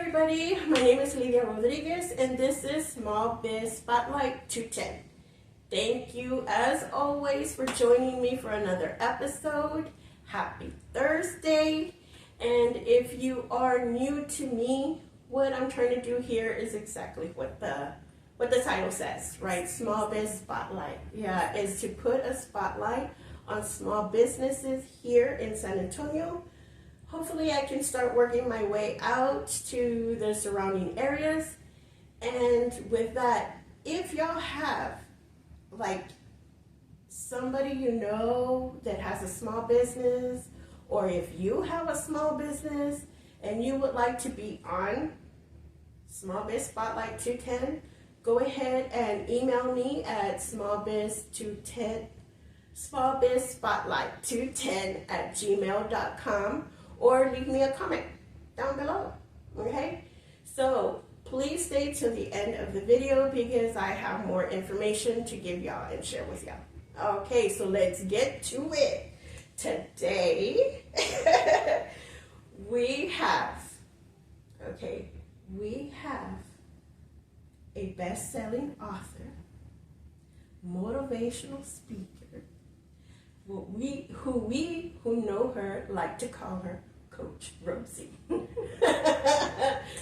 everybody, my name is Lidia Rodriguez and this is Small Biz Spotlight 210. Thank you as always for joining me for another episode. Happy Thursday. And if you are new to me, what I'm trying to do here is exactly what the title says, right? Small Biz Spotlight. Yeah, is to put a spotlight on small businesses here in San Antonio. Hopefully I can start working my way out to the surrounding areas. And with that, if y'all have like somebody you know that has a small business, or if you have a small business and you would like to be on Small Biz Spotlight 210, go ahead and email me at smallbizspotlight210@gmail.com, or leave me a comment down below, okay? So please stay till the end of the video because I have more information to give y'all and share with y'all. Okay, so let's get to it. Today, we have a best-selling author, motivational speaker, who know her like to call her Coach Rosie.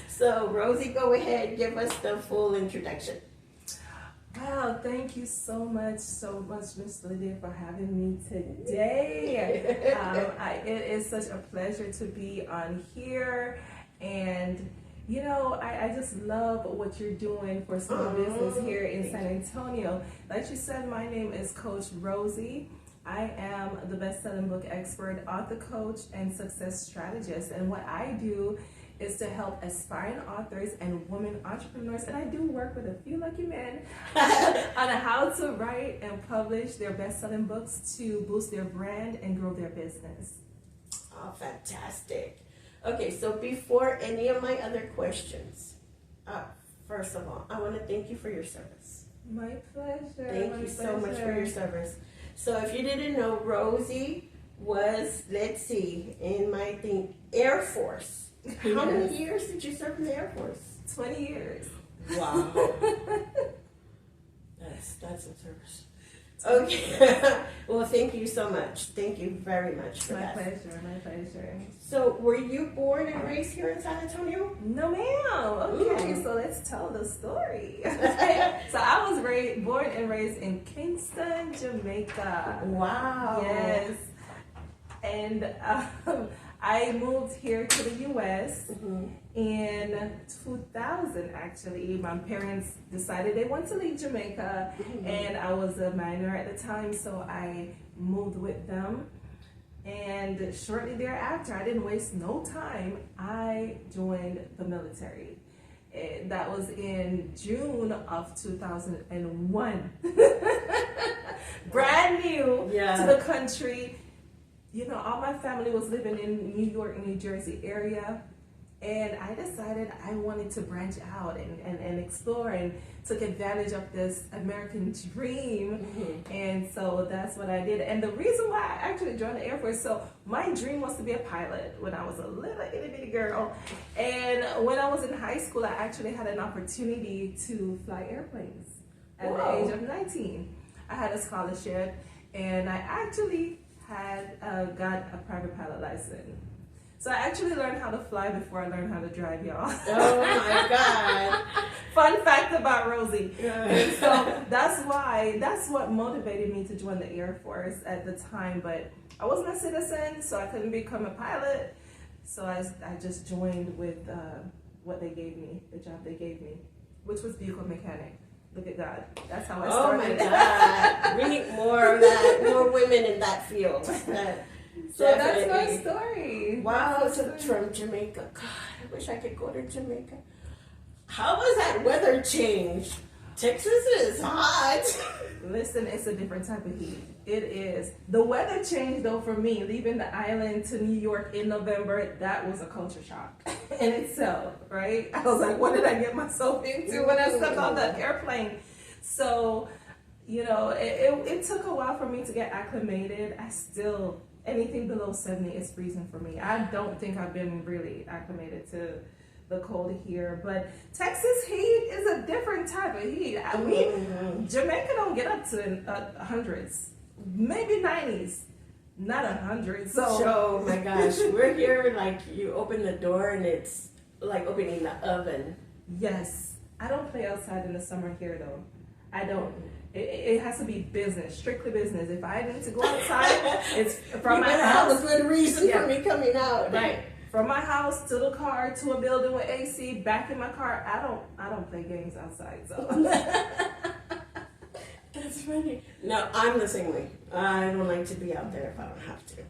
So Rosie, go ahead, give us the full introduction. Wow, thank you so much, Miss Lydia, for having me today. It is such a pleasure to be on here, and you know, I just love what you're doing for small business here in San Antonio. Like you said, my name is Coach Rosie. I am the best-selling book expert, author coach, and success strategist. And what I do is to help aspiring authors and women entrepreneurs, and I do work with a few lucky men on how to write and publish their best-selling books to boost their brand and grow their business. Oh, fantastic. Okay, so before any of my other questions, first of all, I want to thank you for your service. My pleasure. Thank you so much for your service. So if you didn't know, Rosie was, let's see, in my Air Force. How many years did you serve in the Air Force? 20 years. Wow. That's a service. Okay. Well, thank you so much. Thank you very much for that. My pleasure. So, were you born and raised here in San Antonio? No, ma'am. Okay, so let's tell the story. So I was born and raised in Kingston, Jamaica. Wow. Yes. And I moved here to the U.S. in 2000, actually. My parents decided they wanted to leave Jamaica, and I was a minor at the time, so I moved with them. And shortly thereafter, I didn't waste no time, I joined the military. And that was in June of 2001. Brand new to the country. You know, all my family was living in New York, New Jersey area, and I decided I wanted to branch out and explore, and took advantage of this American dream. And so that's what I did. And the reason why I actually joined the Air Force, so my dream was to be a pilot when I was a little itty bitty girl. And when I was in high school, I actually had an opportunity to fly airplanes at the age of 19. I had a scholarship, and I actually had got a private pilot license. So I actually learned how to fly before I learned how to drive, y'all. Oh my God. Fun fact about Rosie. And so that's what motivated me to join the Air Force at the time, but I wasn't a citizen, so I couldn't become a pilot. So I just joined with what they gave me, the job they gave me, which was vehicle mechanic. Look at God. That's how I started. Oh my God. We need more of that, more women in that field. So that's my story. Wow, so from Jamaica. God, I wish I could go to Jamaica. How was that weather change? Texas is hot. Listen, it's a different type of heat. It is. The weather change, though, for me, leaving the island to New York in November, that was a culture shock in itself, right? I was like, what did I get myself into when I stepped on that airplane? So, you know, it took a while for me to get acclimated. Anything below 70 is freezing for me. I don't think I've been really acclimated to the cold here. But Texas heat is a different type of heat. I mean, Jamaica don't get up to hundreds, maybe 90s, not 100. So, oh my gosh, we're here like you open the door and it's like opening the oven. Yes, I don't play outside in the summer here though. I don't. It has to be business, strictly business. If I need to go outside, it's from my house. Have a good reason for me coming out. Right. From my house to the car to a building with AC, back in my car. I don't play games outside. So that's funny. No, I'm the same way. I don't like to be out there if I don't have to.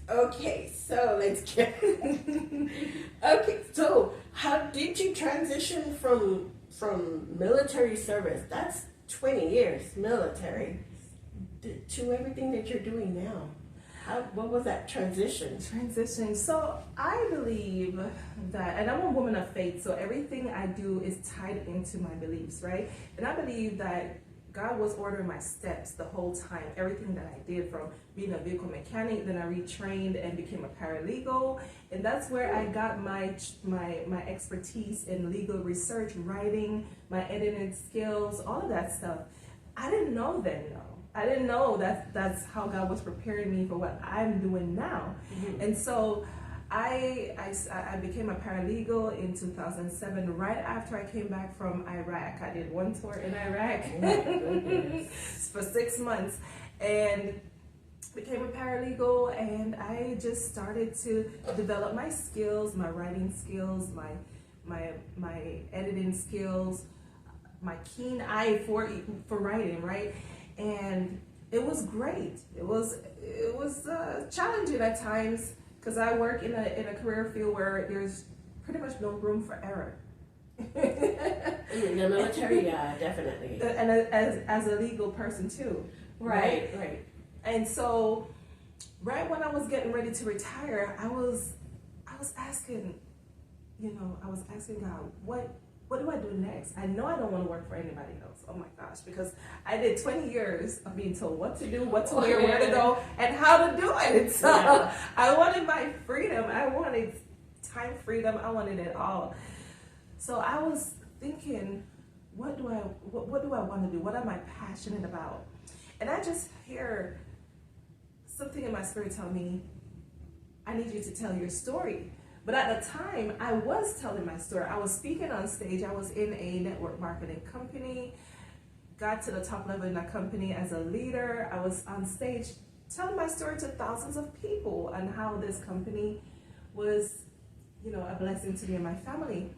Okay, so let's get. Okay, so how did you transition from military service? That's 20 years military to everything that you're doing now. What was that transition? So I believe that, and I'm a woman of faith, so everything I do is tied into my beliefs, right? And I believe that God was ordering my steps the whole time. Everything that I did, from being a vehicle mechanic, then I retrained and became a paralegal, and that's where I got my expertise in legal research, writing, my editing skills, all of that stuff. I didn't know then, though. I didn't know that's how God was preparing me for what I'm doing now. Mm-hmm. And so I became a paralegal in 2007, right after I came back from Iraq. I did one tour in Iraq for 6 months and became a paralegal, and I just started to develop my skills, my writing skills, my editing skills, my keen eye for writing, right? And it was great. It was challenging at times, because I work in a career field where there's pretty much no room for error. In the military, yeah, definitely. And as a legal person too. Right. And so, right when I was getting ready to retire, I was asking God, what do I do next? I know I don't want to work for anybody else. Oh my gosh, because I did 20 years of being told what to do, what to wear, where to go, and how to do it. So I wanted my freedom. I wanted time freedom. I wanted it all. So I was thinking, what do I want to do? What am I passionate about? And I just hear something in my spirit tell me, I need you to tell your story. But at the time, I was telling my story. I was speaking on stage. I was in a network marketing company, got to the top level in that company as a leader. I was on stage telling my story to thousands of people and how this company was, a blessing to me and my family.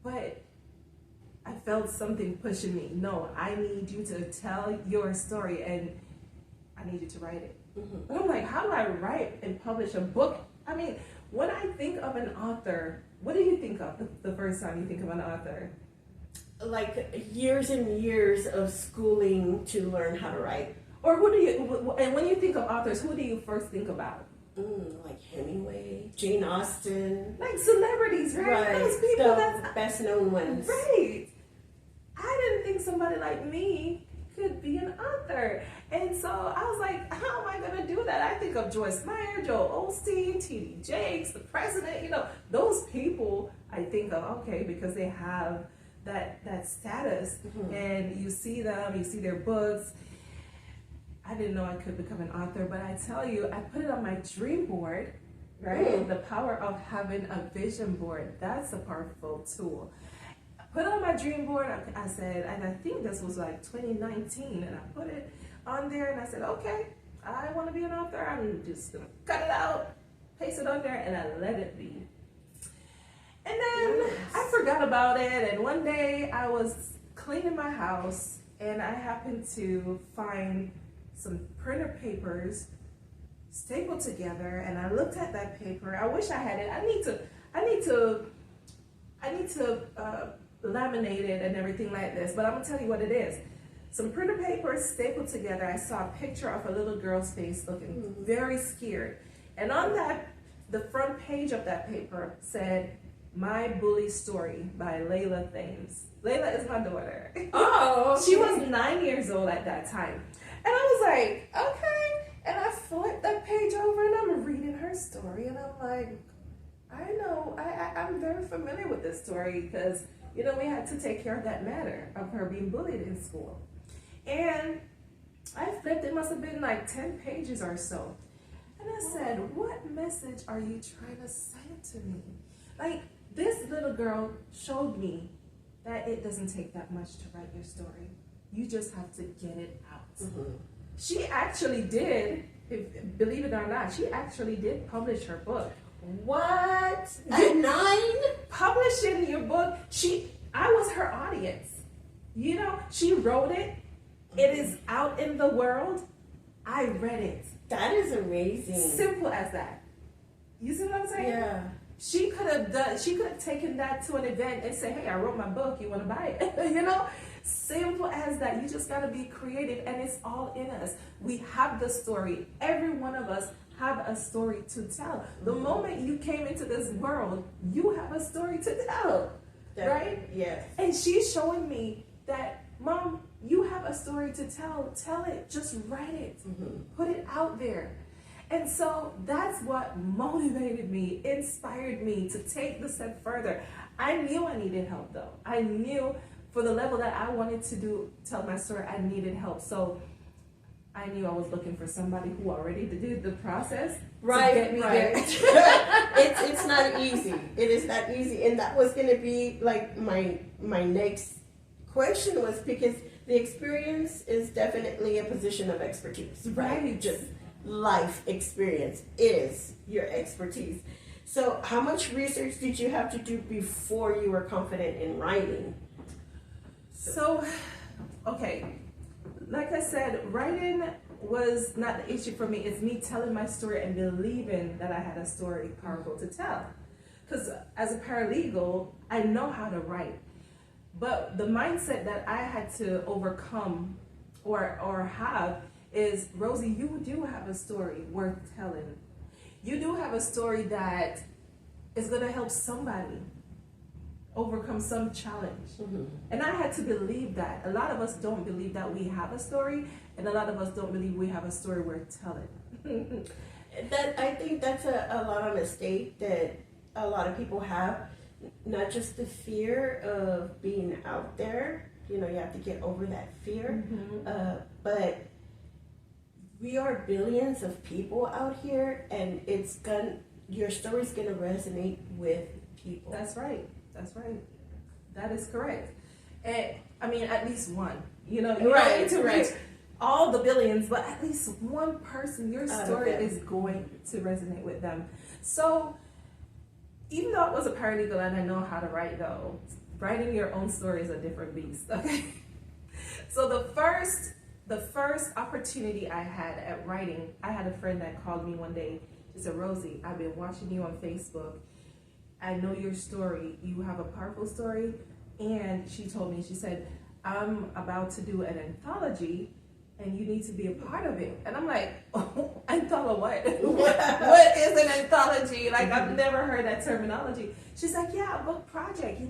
But I felt something pushing me. No, I need you to tell your story, and I need you to write it. Mm-hmm. And I'm like, how do I write and publish a book? I mean, when I think of an author, what do you think of the first time you think of an author? Like years and years of schooling to learn how to write. Or and when you think of authors, who do you first think about? Like Hemingway, Jane Austen. Like celebrities, right? Those people, the best known ones. Right. I didn't think somebody like me could be an author. And so I was like, how am I going to do that? I think of Joyce Meyer, Joel Osteen, T.D. Jakes, the president, those people I think of, okay, because they have that status. Mm-hmm. And you see them, you see their books. I didn't know I could become an author, but I tell you, I put it on my dream board, right? Mm. The power of having a vision board, that's a powerful tool. Put on my dream board, I said, and I think this was like 2019, and I put it on there, and I said, okay, I want to be an author. I'm just going to cut it out, paste it on there, and I let it be. And then I forgot about it, and one day I was cleaning my house, and I happened to find some printer papers stapled together, and I looked at that paper. I wish I had it. I need to laminate it and everything like this, but I'm gonna tell you what it is. Some printer papers stapled together. I saw a picture of a little girl's face looking very scared, and on the front page of that paper said, "My Bully Story" by R.I.S.E. Thames. Layla is my daughter. Oh, okay. She was 9 years old at that time. And I was like, okay. And I flipped that page over and I'm reading her story, and I'm like, I know. I'm very familiar with this story because, we had to take care of that matter of her being bullied in school. And I flipped, it must have been like 10 pages or so. And I said, what message are you trying to send to me? Like, this little girl showed me that it doesn't take that much to write your story. You just have to get it out. Mm-hmm. She actually did, believe it or not, she actually did publish her book. What? At 9? Publishing your book, I was her audience. She wrote it. It is out in the world. I read it. That is amazing. Simple as that. You see what I'm saying? Yeah. She could have taken that to an event and say, hey, I wrote my book, you want to buy it? Simple as that. You just got to be creative, and it's all in us. We have the story. Every one of us have a story to tell. The moment you came into this world, you have a story to tell, right? Yes. And she's showing me that, Mom, you have a story to tell. Tell it. Just write it. Mm-hmm. Put it out there. And so that's what motivated me, inspired me to take the step further. I knew I needed help, though. I knew for the level that I wanted to tell my story, I needed help. So I knew I was looking for somebody who already did the process right, to get me right. there. It's not easy. It is not easy. And that was going to be like my next question, was because the experience is definitely a position of expertise. Right. Just life experience is your expertise. So how much research did you have to do before you were confident in writing? So, okay, like I said, writing was not the issue for me. It's me telling my story and believing that I had a story powerful to tell. Because as a paralegal, I know how to write. But the mindset that I had to overcome or have is, Rosie, you do have a story worth telling. You do have a story that is going to help somebody overcome some challenge. Mm-hmm. And I had to believe that. A lot of us don't believe that we have a story, and a lot of us don't believe we have a story worth telling. I think that's a lot of mistake that a lot of people have. Not just the fear of being out there, you have to get over that fear, mm-hmm. But we are billions of people out here, and your story's gonna resonate with people. That's right. That is correct. And I mean, at least one. You don't need to reach all the billions, but at least one person, your story is going to resonate with them. So, even though I was a paralegal and I know how to write, though, writing your own story is a different beast. Okay. So the first opportunity I had at writing, I had a friend that called me one day. She said, Rosie, I've been watching you on Facebook. I know your story. You have a powerful story. And she told me, she said, I'm about to do an anthology and you need to be a part of it. And I'm like, oh, anthology what? What is an anthology? Like, I've never heard that terminology. She's like, yeah, a book project,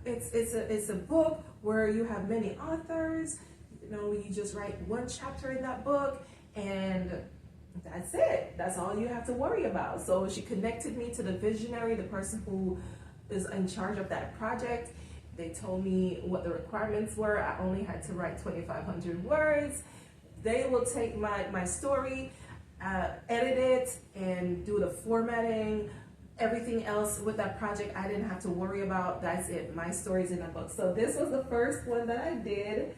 it's a book where you have many authors, you just write one chapter in that book and that's it. That's all you have to worry about. So she connected me to the visionary, the person who is in charge of that project. They told me what the requirements were. I only had to write 2,500 words. They will take my story, edit it, and do the formatting. Everything else with that project, I didn't have to worry about. That's it. My story's in a book. So this was the first one that I did.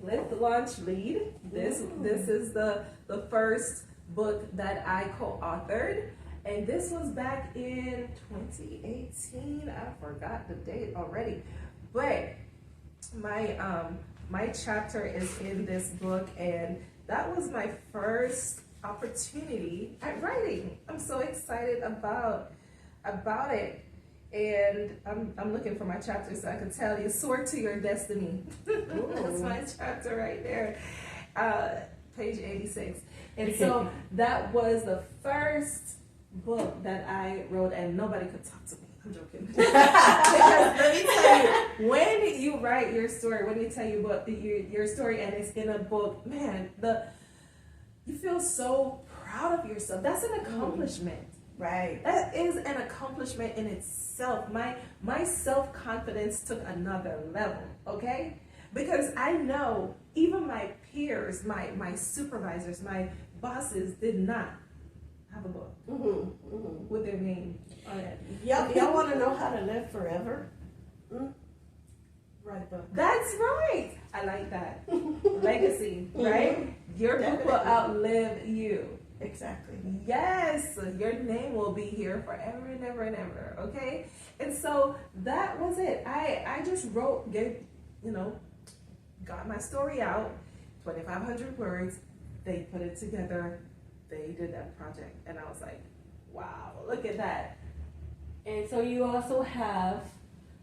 Let the launch lead. This is the first book that I co-authored, and this was back in 2018. I forgot the date already, but my chapter is in this book, and that was my first opportunity at writing. I'm so excited about it, and I'm looking for my chapter so I can tell you. Soar to Your Destiny. That's my chapter right there, page 86. And so that was the first book that I wrote, and nobody could talk to me. I'm joking. Because let me tell you, when you write your story, when you tell your story and it's in a book, man, you feel so proud of yourself. That's an accomplishment. Right. That is an accomplishment in itself. My self-confidence took another level, okay? Because I know even my peers, my supervisors, my bosses did not have a book with their name on it. Y'all want to know how to live forever? Write a book. That's right. I like that. Legacy, right? Your book will Definitely. outlive you. Exactly. Yes, your name will be here forever and ever and ever, okay? And so that was it. I just wrote, got my story out, 2,500 words. They put it together. They did that project. And I was like, wow, look at that. And so you also have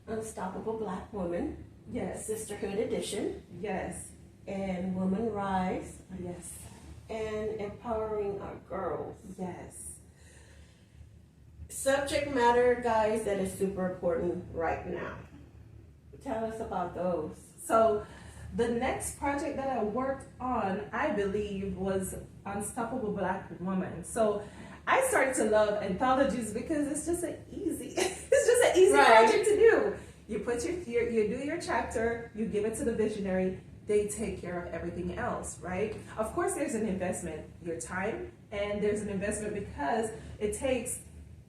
Unstoppable Black Woman, Yes, Sisterhood Edition, yes, and Woman Rise, yes, and Empowering Our Girls. yes. Subject matter, guys, that is super important right now. Tell us about those. So the next project that I worked on, I believe, was Unstoppable Black Woman. So I started to love anthologies because it's just an easy, Right. project to do. You put you do your chapter, you give it to the visionary, they take care of everything else, right? Of course, there's an investment, your time, and there's an investment because it takes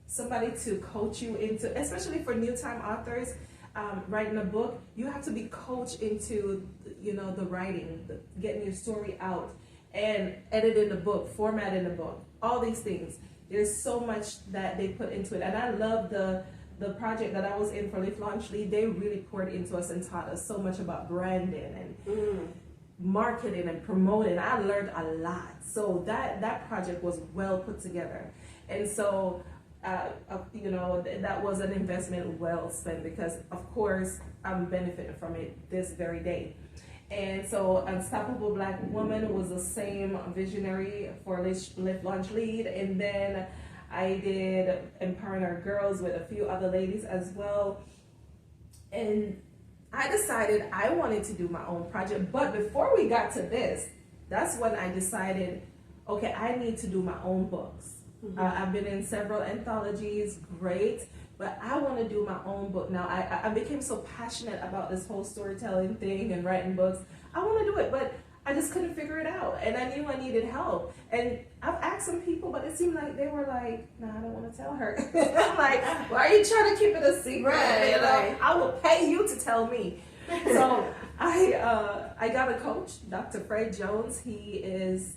somebody to coach you into, especially for new time authors, writing a book, you have to be coached into, the writing, getting your story out, and editing the book, formatting the book, all these things. There's so much that they put into it, and I love the project that I was in for Live Launch Lead. They really poured into us and taught us so much about branding and marketing and promoting. I learned a lot. So that project was well put together, and so that was an investment well spent because of course I'm benefiting from it this very day. And so Unstoppable Black Woman was the same visionary for Live Launch Lead, and then I did Empowering Our Girls with a few other ladies as well. And I decided I wanted to do my own project. But before we got to this, that's when I decided, okay, I need to do my own books. I've been in several anthologies, great, but I want to do my own book. Now, I became so passionate about this whole storytelling thing and writing books. I want to do it, but I just couldn't figure it out, and I knew I needed help. And I've asked some people, but it seemed like they were like, "No, I don't want to tell her." I'm like, "Why are you trying to keep it a secret? Right. I will pay you to tell me." So I got a coach, Dr. Fred Jones. He is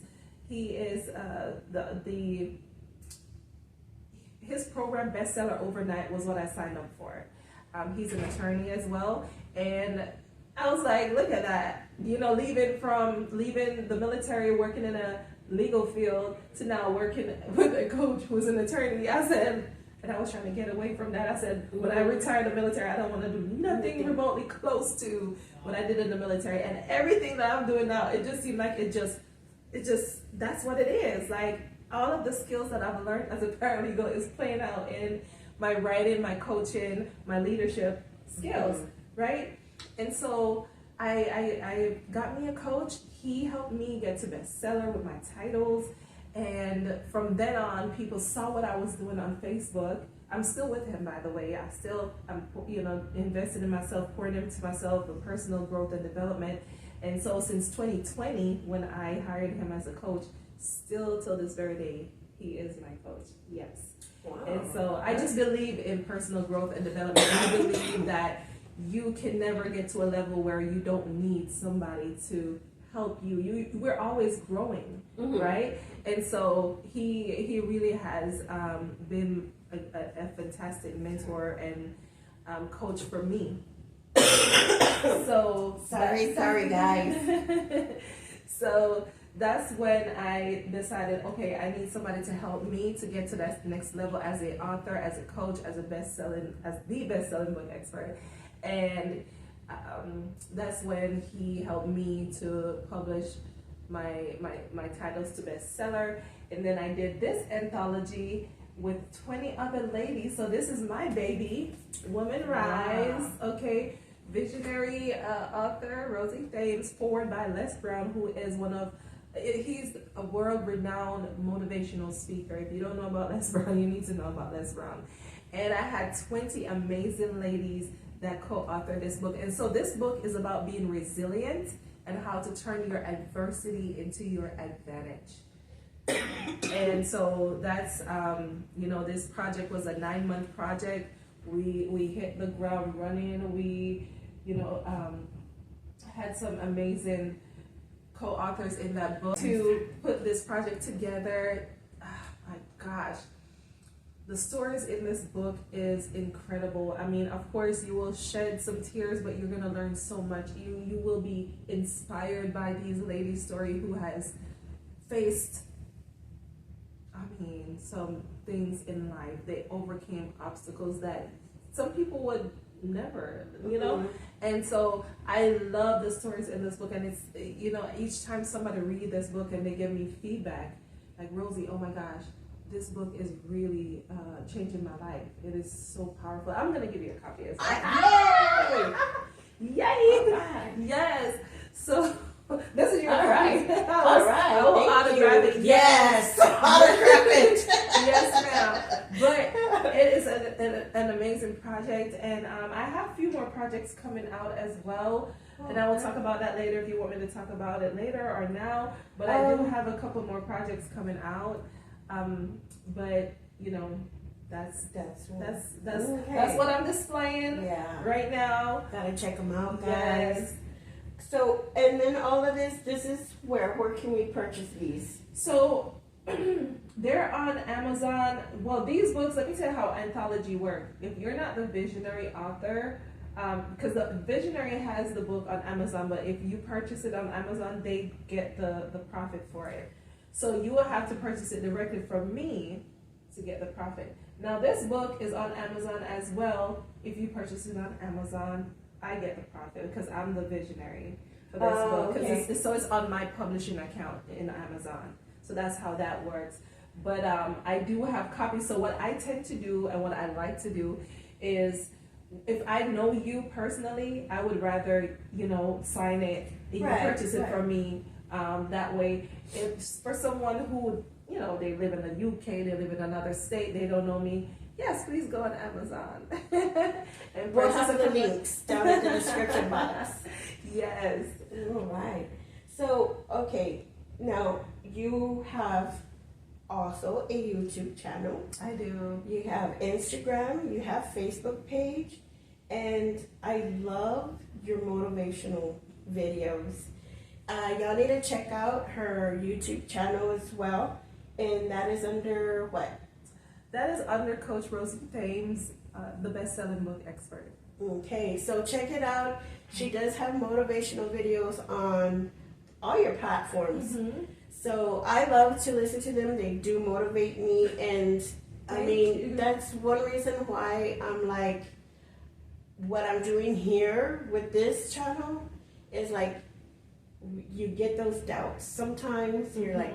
his program Bestseller Overnight was what I signed up for. He's an attorney as well, and I was like, look at that, leaving the military, working in a legal field, to now working with a coach who's an attorney. I said, and I was trying to get away from that. I said, when I retire the military, I don't want to do nothing remotely close to what I did in the military. And everything that I'm doing now, it just seemed like it just, that's what it is. Like, all of the skills that I've learned as a paralegal is playing out in my writing, my coaching, my leadership skills, right? And so I got me a coach. He helped me get to bestseller with my titles. And from then on, people saw what I was doing on Facebook. I'm still with him, by the way. I'm invested in myself, pouring into myself for personal growth and development. And so since 2020, when I hired him as a coach, still till this very day, he is my coach. Yes. Wow. And so I just believe in personal growth and development. I believe that you can never get to a level where you don't need somebody to help you. We're always growing, right? And so he really has been a fantastic mentor and coach for me. So Sorry, guys. So that's when I decided, okay, I need somebody to help me to get to that next level as an author, as a coach, as the best-selling book expert. And that's when he helped me to publish my titles to bestseller. And then I did this anthology with 20 other ladies. So this is my baby, Woman Rise, okay? Visionary author Rosie Thames, foreword by Les Brown, who is one of He's a world-renowned motivational speaker. If you don't know about Les Brown, you need to know about Les Brown. And I had 20 amazing ladies that co-authored this book. And so this book is about being resilient and how to turn your adversity into your advantage. And so that's, this project was a 9-month project. We hit the ground running. We, had some amazing co-authors in that book to put this project together. Oh my gosh, the stories in this book is incredible. I mean, of course you will shed some tears, but you're going to learn so much. You will be inspired by these ladies' story who has faced, some things in life. They overcame obstacles that some people would never, And so I love the stories in this book, and it's, each time somebody read this book and they give me feedback, like, Rosie, oh my gosh, this book is really changing my life. It is so powerful. I'm going to give you a copy as well. Yay! Yay! Yes. So this is your copy. All right. I will autograph it. Yes. Autograph it. Yes, ma'am. But it is an amazing project, and I have a few more projects coming out as well. And I will talk about that later if you want me to talk about it later or now. But I do have a couple more projects coming out. But that's what I'm displaying right now. Gotta check them out, guys. Yes. So, and then all of this is where can we purchase these? So they're on Amazon. Well, these books, let me tell you how anthology work. If you're not the visionary author, because the visionary has the book on Amazon, but if you purchase it on Amazon, they get the profit for it. So you will have to purchase it directly from me to get the profit. Now this book is on Amazon as well. If you purchase it on Amazon, I get the profit because I'm the visionary for this book. Okay. So it's on my publishing account in Amazon. So that's how that works. But I do have copies. So what I tend to do and what I like to do is, if I know you personally, I would rather, sign it, you can purchase it from me. That way, if for someone who, they live in the UK, they live in another state, they don't know me, yes, please go on Amazon. And we'll have the links down in the description box. Yes. All right. So, okay, now you have also a YouTube channel. I do. You have Instagram, you have Facebook page, and I love your motivational videos. Y'all need to check out her YouTube channel as well, and that is under what? That is under Coach Rosie Thames, the best-selling book expert. Okay, so check it out. She does have motivational videos on all your platforms. Mm-hmm. So I love to listen to them. They do motivate me, and that's one reason why I'm like, what I'm doing here with this channel is like, you get those doubts. Sometimes you're like,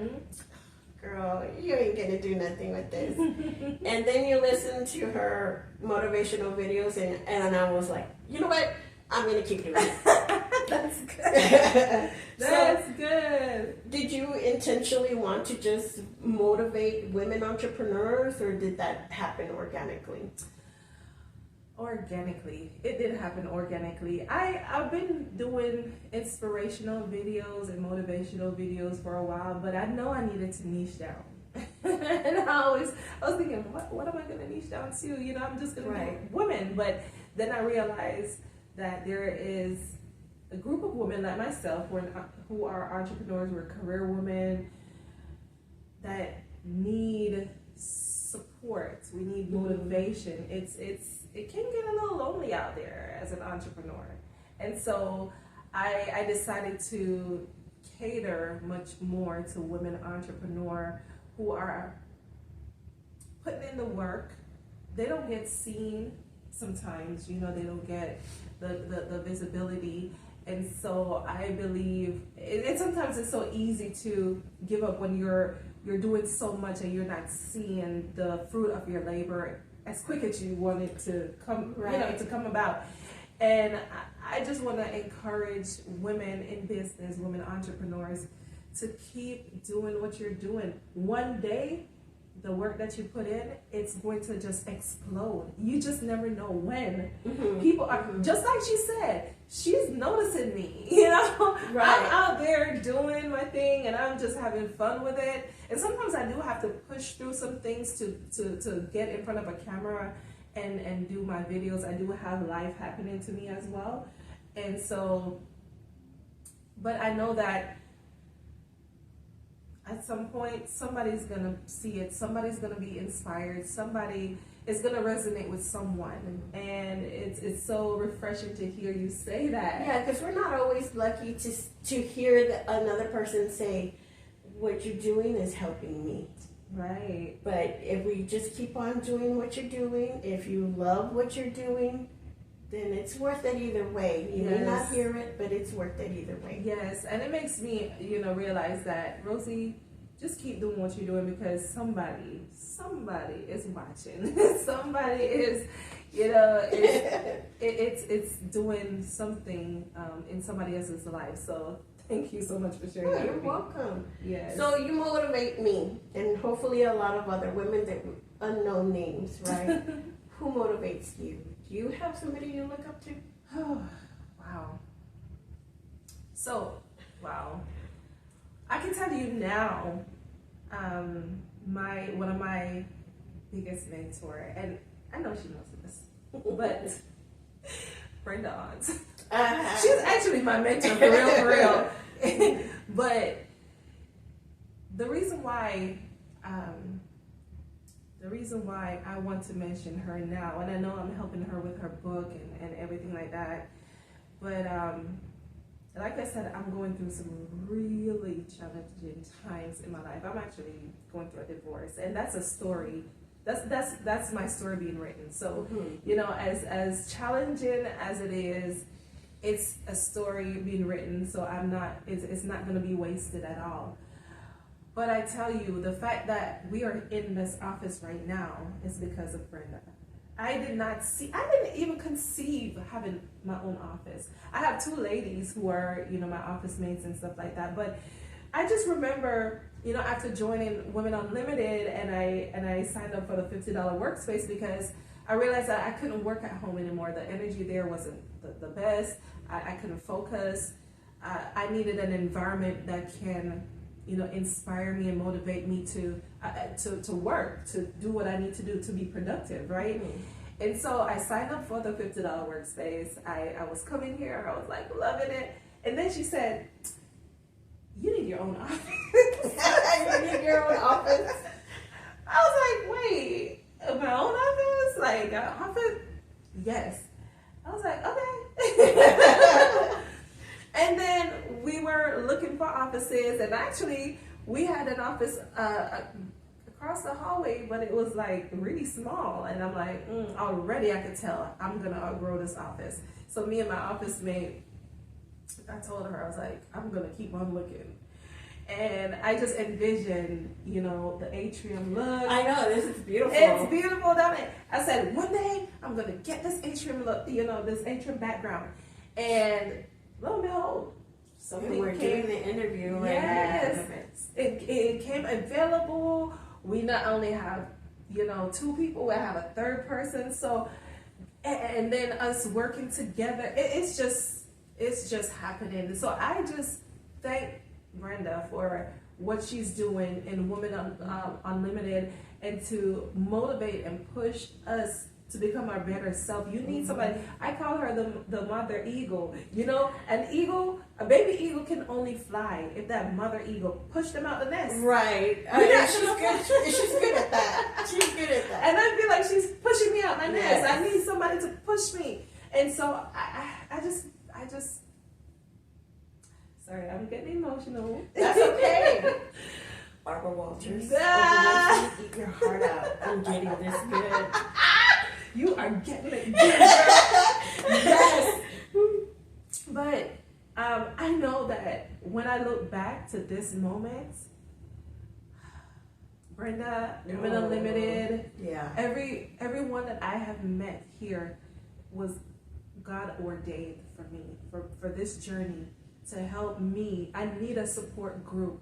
girl, you ain't gonna do nothing with this. And then you listen to her motivational videos, and I was like, you know what? I'm gonna keep doing it. That's good. That's good. Did you intentionally want to just motivate women entrepreneurs, or did that happen organically? Organically. It did happen organically. I've been doing inspirational videos and motivational videos for a while, but I know I needed to niche down. And I was thinking, what am I going to niche down to? I'm just going to be women. But then I realized that there is a group of women like myself who are entrepreneurs, we're career women that need support. We need motivation. It can get a little lonely out there as an entrepreneur. And so I decided to cater much more to women entrepreneurs who are putting in the work. They don't get seen sometimes, they don't get the visibility. And so I believe, and sometimes it's so easy to give up when you're doing so much and you're not seeing the fruit of your labor as quick as you want it to come, to come about. And I just want to encourage women in business, women entrepreneurs, to keep doing what you're doing. One day, the work that you put in, it's going to just explode. You just never know when. People are, just like she said, she's noticing me, you know? Right. I'm out there doing my thing and I'm just having fun with it. And sometimes I do have to push through some things to get in front of a camera and do my videos. I do have life happening to me as well. And so, but I know that at some point, somebody's gonna see it. Somebody's gonna be inspired. Somebody is gonna resonate with someone, and it's so refreshing to hear you say that. Yeah, because we're not always lucky to hear another person say, "What you're doing is helping me." Right. But if we just keep on doing what you're doing, if you love what you're doing, then it's worth it either way. You may not hear it, but it's worth it either way. Yes, and it makes me, realize that, Rosie, just keep doing what you're doing because somebody is watching. Somebody is, it's doing something in somebody else's life. So thank you so much for sharing that. You're welcome. Yes. So you motivate me, and hopefully a lot of other women that unknown names, right? Who motivates you? Do you have somebody you look up to? Oh, wow. So, wow. I can tell you now, one of my biggest mentor, and I know she knows this, but Brenda Ott. She's actually my mentor for real. But the reason why I want to mention her now, and I know I'm helping her with her book and everything like that, but like I said, I'm going through some really challenging times in my life. I'm actually going through a divorce, and that's a story. That's my story being written. So, as challenging as it is, it's a story being written. So it's not going to be wasted at all. But I tell you, the fact that we are in this office right now is because of Brenda. I didn't even conceive having my own office. I have two ladies who are, my office mates and stuff like that. But I just remember, after joining Women Unlimited and I signed up for the $50 workspace because I realized that I couldn't work at home anymore. The energy there wasn't the best. I couldn't focus. I needed an environment that can inspire me and motivate me to work, to do what I need to do to be productive, right? And so I signed up for the $50 workspace. I was coming here, I was like loving it. And then she said, "You need your own office." You need your own office? I was like, wait, my own office? Like an office? Yes. I was like, okay. And then we were looking for offices, and actually we had an office across the hallway, but it was like really small. And I'm like, already I could tell I'm gonna outgrow this office. So me and my office mate, I told her, I was like, I'm gonna keep on looking. And I just envisioned, the atrium look. I know, this is beautiful. It's beautiful down there. I said, one day I'm gonna get this atrium look, this atrium background. And lo and behold, something we're came. doing the interview right Yes, it came available. We not only have, two people, we have a third person. So, and then us working together, it's just happening. So I just thank Brenda for what she's doing in Women Unlimited and to motivate and push us to become our better self. You need somebody. I call her the mother eagle. A baby eagle can only fly if that mother eagle pushed them out the nest. Right. She's good at that. She's good at that. And I feel like she's pushing me out my nest. I need somebody to push me. And so I just sorry, I'm getting emotional. That's okay. Barbara Walters. Eat your heart out. I'm getting this good. You are getting it good, girl. Yes. But I know that when I look back to this moment, Brenda, Women Unlimited, everyone that I have met here was God ordained for me, for this journey to help me. I need a support group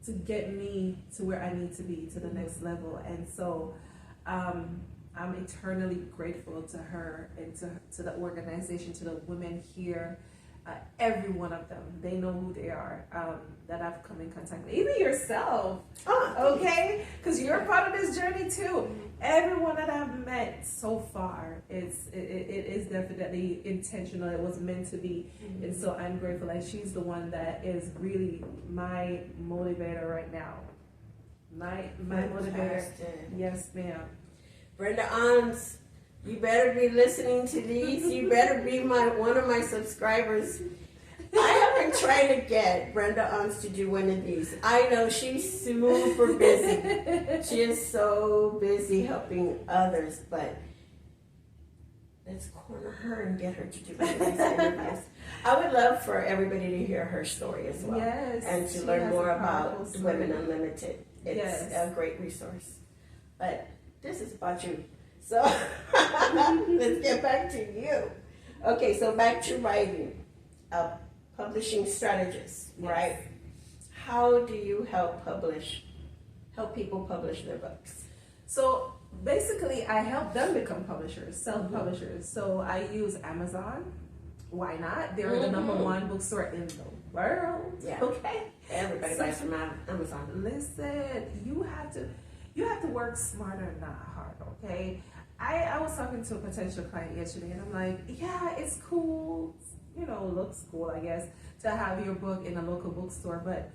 to get me to where I need to be, to the next level. And so I'm eternally grateful to her and to the organization, to the women here. Every one of them, they know who they are, that I've come in contact with. Even yourself, okay? Because you're part of this journey too. Everyone that I've met so far, it is definitely intentional. It was meant to be. And so I'm grateful that she's the one that is really my motivator right now. My motivator. Yes, ma'am. Brenda Ons, you better be listening to these. You better be one of my subscribers. I have been trying to get Brenda Ons to do one of these. I know she's super busy. She is so busy helping others, but let's corner her and get her to do one of these interviews. I would love for everybody to hear her story as well. Yes, and to learn more about Women Unlimited. It's a great resource. But this is about you. So let's get back to you. Okay, so back to writing. Publishing strategist, right? How do you help people publish their books? So basically, I help them become publishers, self-publishers. So I use Amazon. Why not? They're the number one bookstore in the world. Yeah. Okay. Everybody buys from Amazon. Listen, you have to work smarter, not harder. Okay. I was talking to a potential client yesterday, and I'm like, yeah, it's cool. Looks cool, I guess, to have your book in a local bookstore, but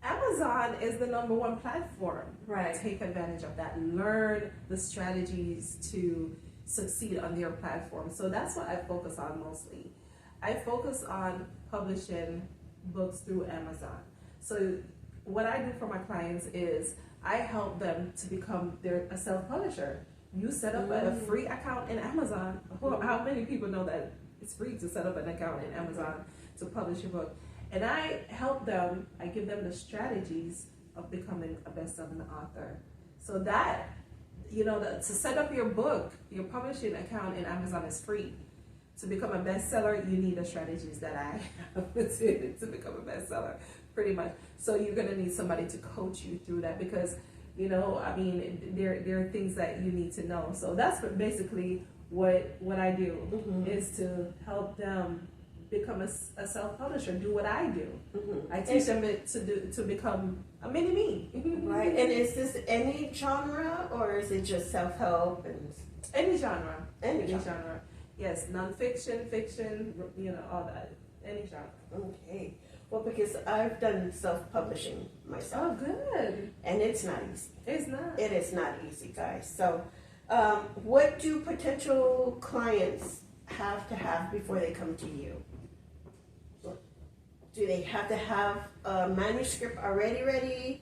Amazon is the number one platform. Right. Take advantage of that. Learn the strategies to succeed on their platform. So that's what I focus on mostly. I focus on publishing books through Amazon. So what I do for my clients is I help them to become a self-publisher. You set up a free account in Amazon. How many people know that it's free to set up an account in Amazon to publish your book? And I help them, I give them the strategies of becoming a best-selling author. So that, to set up your book, your publishing account in Amazon is free. To become a bestseller, you need the strategies that I have to become a bestseller, pretty much. So you're going to need somebody to coach you through that because, there are things that you need to know. So that's basically what I do is to help them become a self-publisher, do what I do. I teach them to become a mini me. Right. And is this any genre or is it just self-help and any genre? Any genre. Yes, nonfiction, fiction, all that. Any genre. Okay. Well, because I've done self-publishing myself. Oh, good. And it's not easy. It's not. It is not easy, guys. So, what do potential clients have to have before they come to you? Do they have to have a manuscript already ready?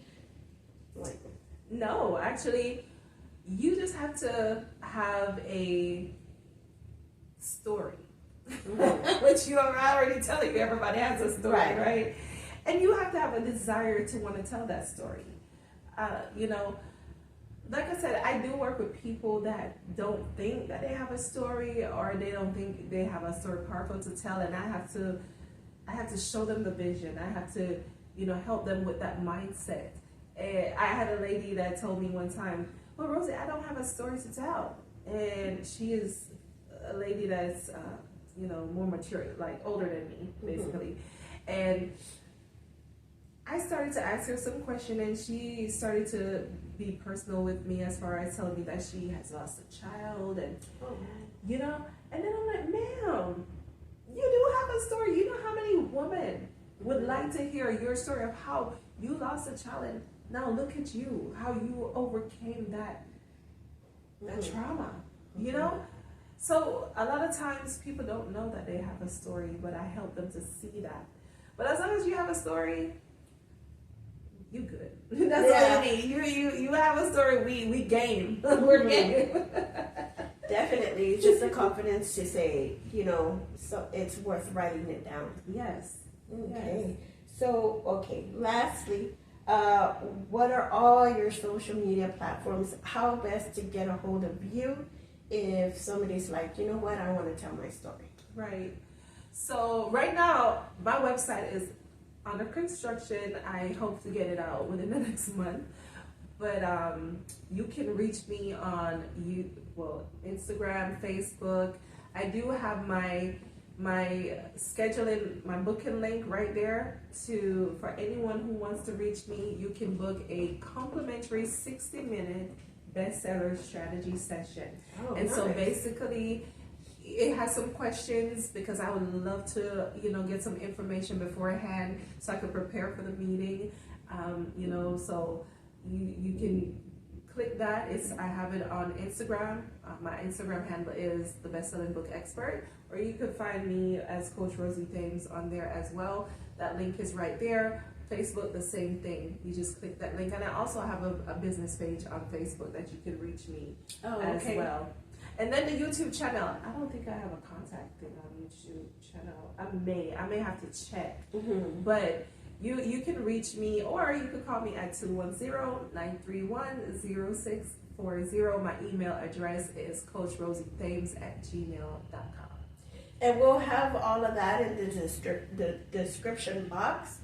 No, actually, you just have to have a story. Which you are already telling me everybody has a story, right? And you have to have a desire to want to tell that story. Like I said, I do work with people that don't think that they have a story or they don't think they have a story powerful to tell, and I have to show them the vision. I have to, help them with that mindset. And I had a lady that told me one time, well, Rosie, I don't have a story to tell. And she is a lady that's, more mature, like older than me, basically. And I started to ask her some question, and she started to be personal with me as far as telling me that she has lost a child, and and then I'm like, ma'am, you do have a story. You know how many women would like to hear your story of how you lost a child, and now look at you, how you overcame that trauma, So a lot of times people don't know that they have a story, but I help them to see that. But as long as you have a story, you good. That's all you need. You have a story. We game. We're game. Definitely, it's just the confidence to say, so it's worth writing it down. Yes. Okay. Yes. So, lastly, what are all your social media platforms? How best to get a hold of you if somebody's like, I want to tell my story. Right. So right now, my website is under construction. I hope to get it out within the next month. But you can reach me on Instagram, Facebook. I do have my scheduling, my booking link right there for anyone who wants to reach me. You can book a complimentary 60-minute bestseller strategy session. And nice. So basically, it has some questions because I would love to, get some information beforehand so I could prepare for the meeting. So you can click that. I have it on Instagram. My Instagram handle is the Bestselling Book Expert, or you could find me as Coach Rosie Thames on there as well. That link is right there. Facebook, the same thing. You just click that link, and I also have a business page on Facebook that you can reach me as well. And then the YouTube channel. I don't think I have a contact thing on YouTube channel. I may have to check, but. You can reach me, or you can call me at 210-931-0640. My email address is coachrosiethames@gmail.com. And we'll have all of that in the description box,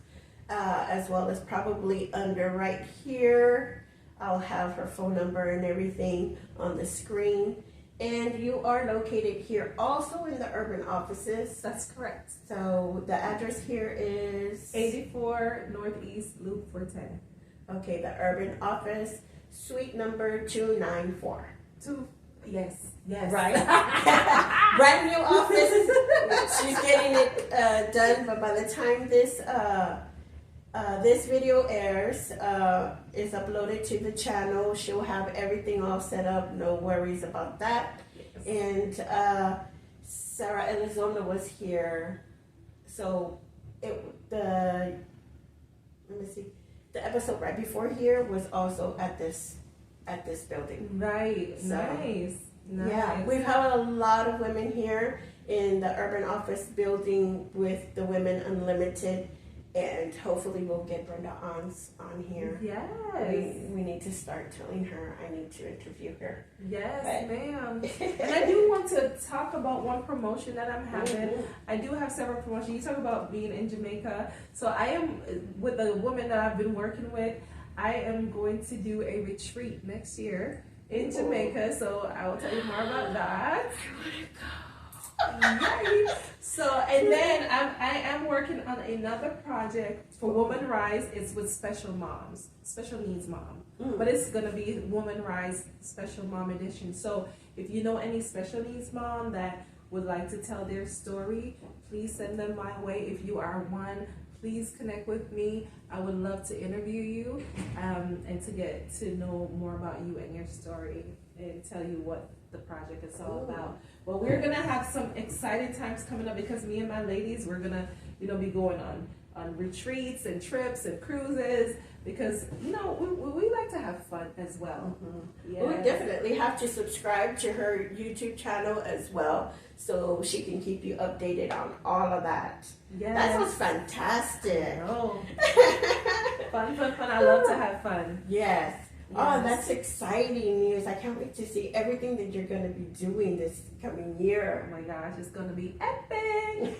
as well as probably under right here. I'll have her phone number and everything on the screen. And you are located here also in the urban offices. That's correct. So the address here is 84 Northeast Loop 410. Okay, the urban office, suite number 294. Yes. Right. Brand new office. She's getting it done, but by the time this video airs, is uploaded to the channel, she'll have everything all set up. No worries about that. Yes. And Sarah Elizondo was here, so the episode right before here was also at this building. Right. So, nice. Yeah, we've had a lot of women here in the urban office building with the Women Unlimited. And hopefully we'll get Brenda on here. Yes. We need to start telling her I need to interview her. Yes, But ma'am. And I do want to talk about one promotion that I'm having. I do have several promotions. You talk about being in Jamaica. So I am, with the woman that I've been working with, I am going to do a retreat next year in Jamaica. So I will tell you more about that. I want to go. Yay. So, and then I am working on another project for Woman Rise. It's with special needs mom. But it's going to be Woman Rise Special Mom Edition. So if you know any special needs mom that would like to tell their story, please send them my way. If you are one, please connect with me. I would love to interview you and to get to know more about you and your story and tell you what the project is all about. Well, we're gonna have some exciting times coming up because me and my ladies, we're gonna, be going on retreats and trips and cruises because we like to have fun as well. Well, we definitely have to subscribe to her YouTube channel as well, so she can keep you updated on all of that. Yes. That sounds fantastic. Oh, fun! I love to have fun. Yes. Oh, that's exciting news. I can't wait to see everything that you're going to be doing this coming year. Oh my gosh, it's going to be epic.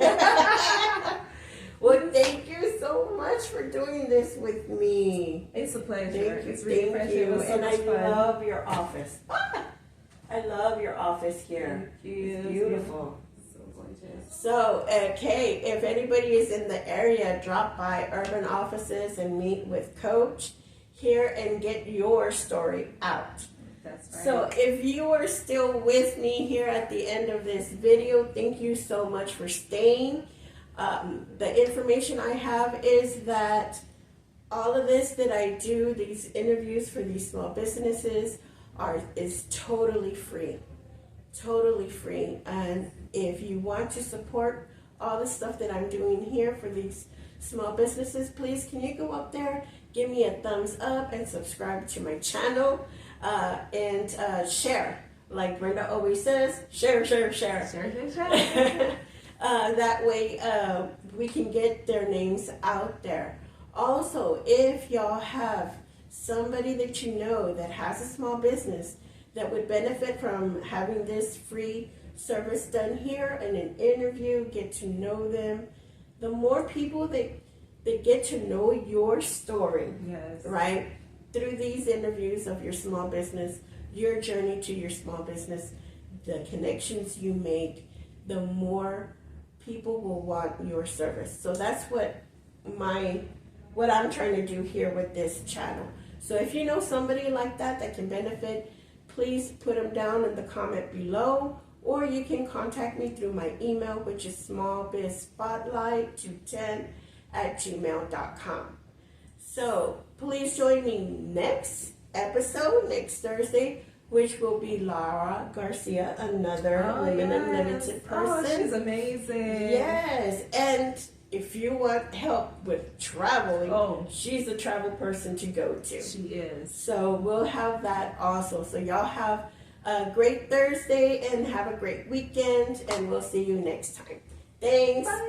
Well, thank you so much for doing this with me. It's a pleasure. Thank you. It's really a pleasure. It was so and much I fun. love your office. I love your office here. Thank you. It's beautiful. So gorgeous. So, okay, if anybody is in the area, drop by Urban Offices and meet with Coach here and get your story out. That's right. So if you are still with me here at the end of this video, thank you so much for staying. The information I have is that all of this that I do, these interviews for these small businesses, is totally free. Totally free. And if you want to support all the stuff that I'm doing here for these small businesses, please can you go up there, give me a thumbs up and subscribe to my channel, and share. Like Brenda always says, share. That way we can get their names out there. Also, if y'all have somebody that you know that has a small business that would benefit from having this free service done here and an interview, get to know them, the more people that get to know your story, Yes. right? Through these interviews of your small business, your journey to your small business, the connections you make, the more people will want your service. So that's what I'm trying to do here with this channel. So if you know somebody like that can benefit, please put them down in the comment below, or you can contact me through my email, which is smallbizspotlight210@gmail.com. So please join me next episode, next Thursday, which will be Laura Garcia, another Women Unlimited person. Oh, she's amazing. Yes, and if you want help with traveling, she's a travel person to go to. She is. So we'll have that also. So y'all have a great Thursday and have a great weekend, and we'll see you next time. Thanks. Bye.